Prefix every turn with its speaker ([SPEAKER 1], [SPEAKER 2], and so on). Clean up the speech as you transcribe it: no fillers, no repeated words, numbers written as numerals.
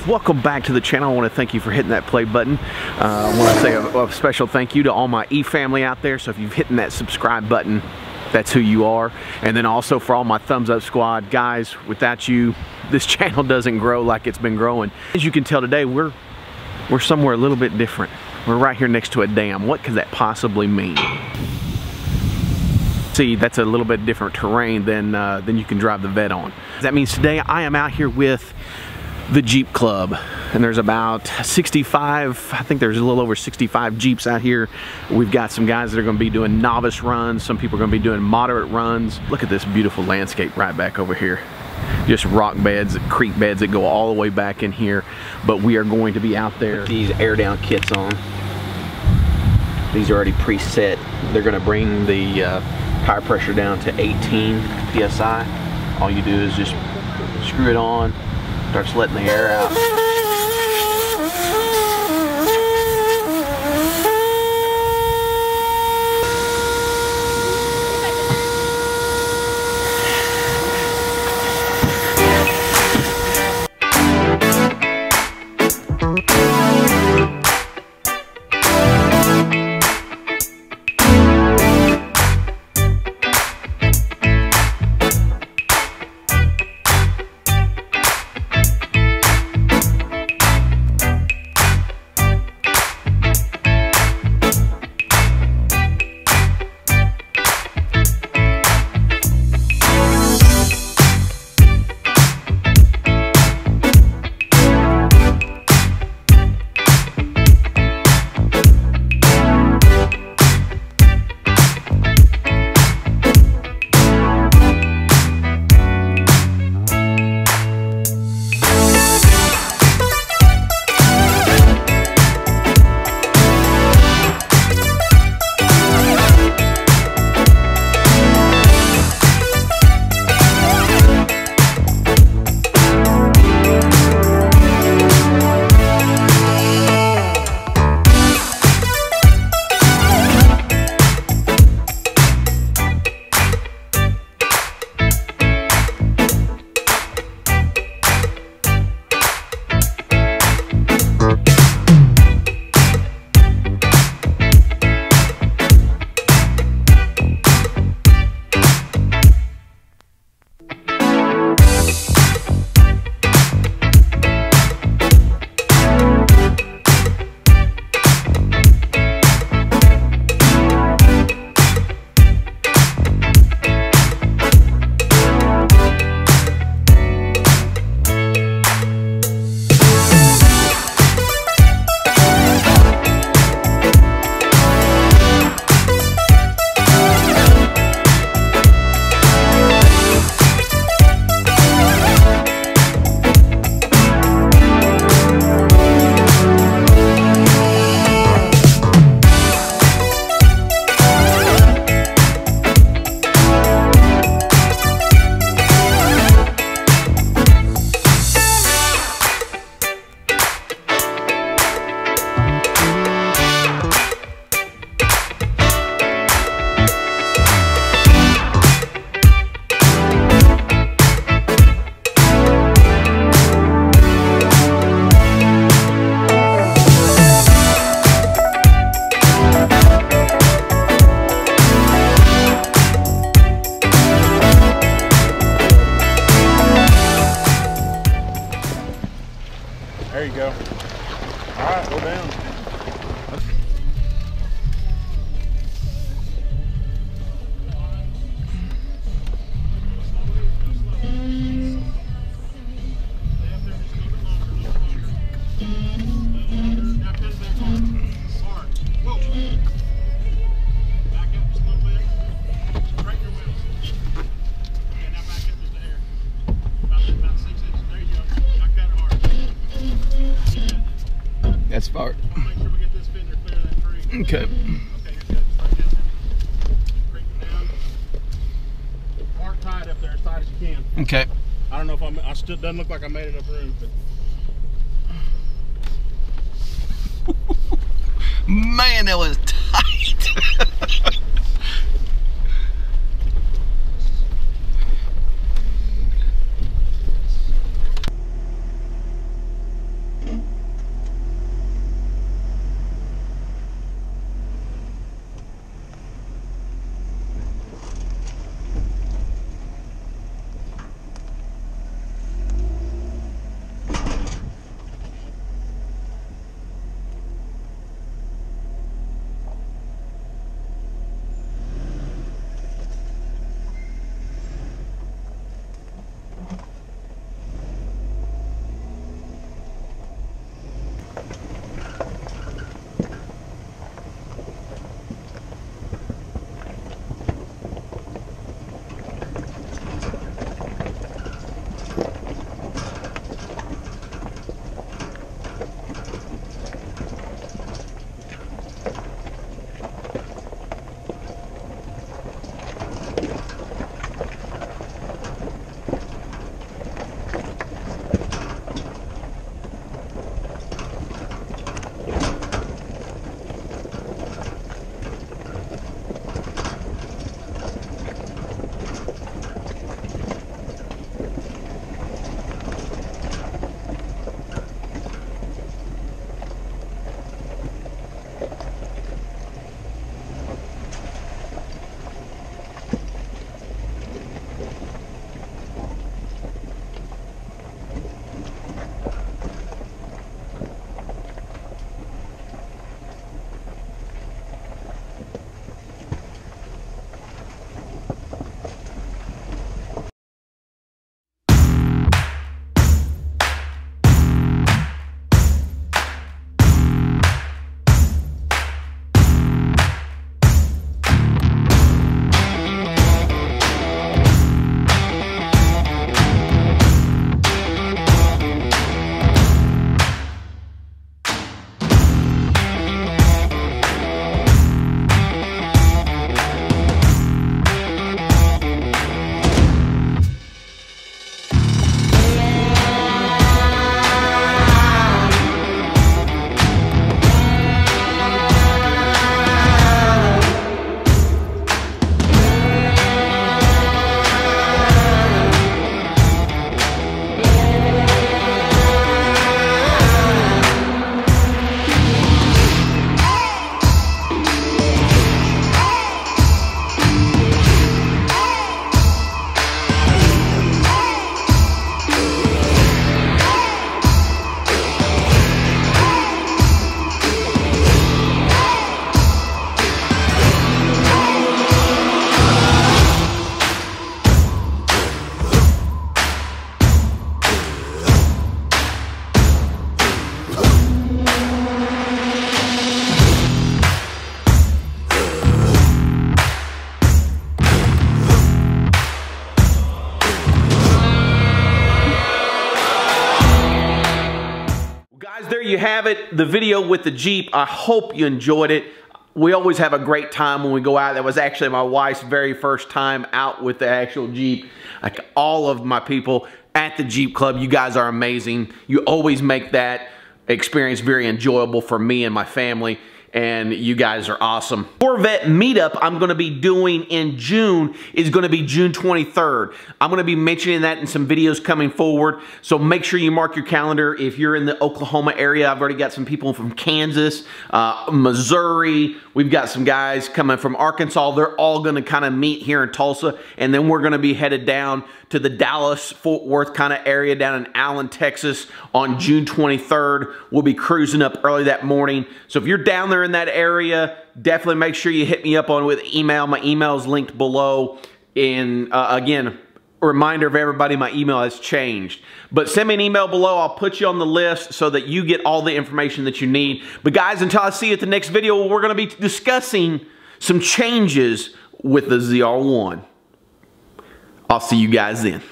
[SPEAKER 1] guys, welcome back to the channel. I want to thank you for hitting that play button. I want to say a special thank you to all my E-family out there. So if you've hit that subscribe button, that's who you are. And then also for all my thumbs up squad, guys, without you, this channel doesn't grow like it's been growing. As you can tell today, we're somewhere a little bit different. We're right here next to a dam. What could that possibly mean? See, that's a little bit different terrain than you can drive the Vet on. That means today I am out here with the Jeep Club, and there's about 65, I think there's a little over 65 Jeeps out here. We've got some guys that are going to be doing novice runs. Some people are going to be doing moderate runs. Look at this beautiful landscape right back over here. Just rock beds, creek beds that go all the way back in here. But we are going to be out there. Put these air down kits on. These are already preset. They're going to bring the tire pressure down to 18 psi. All you do is just screw it on, starts letting the air out.
[SPEAKER 2] There you go. All right, we're down.
[SPEAKER 1] That's far.
[SPEAKER 2] Make sure we get this fender clear of that tree.
[SPEAKER 1] Okay.
[SPEAKER 2] Okay, you're good. Start down there. Crank it down. Park tight up there as tight as you can.
[SPEAKER 1] Okay.
[SPEAKER 2] I don't know if I still doesn't look like I made enough room, but
[SPEAKER 1] Man, that was tight. you have it, the video with the Jeep. I hope you enjoyed it. We always have a great time when we go out. That was actually my wife's very first time out with the actual Jeep. Like all of my people at the Jeep Club, you guys are amazing. You always make that experience very enjoyable for me and my family, and you guys are awesome. Corvette meetup I'm gonna be doing in June is gonna be June 23rd. I'm gonna be mentioning that in some videos coming forward, so make sure you mark your calendar. If you're in the Oklahoma area, I've already got some people from Kansas, Missouri, we've got some guys coming from Arkansas. They're all gonna kind of meet here in Tulsa, and then we're gonna be headed down to the Dallas, Fort Worth kind of area down in Allen, Texas on June 23rd. We'll be cruising up early that morning. So if you're down there in that area, definitely make sure you hit me up with email. My email is linked below. And again, a reminder of everybody, my email has changed. But send me an email below. I'll put you on the list so that you get all the information that you need. But guys, until I see you at the next video, we're going to be discussing some changes with the ZR1. I'll see you guys then.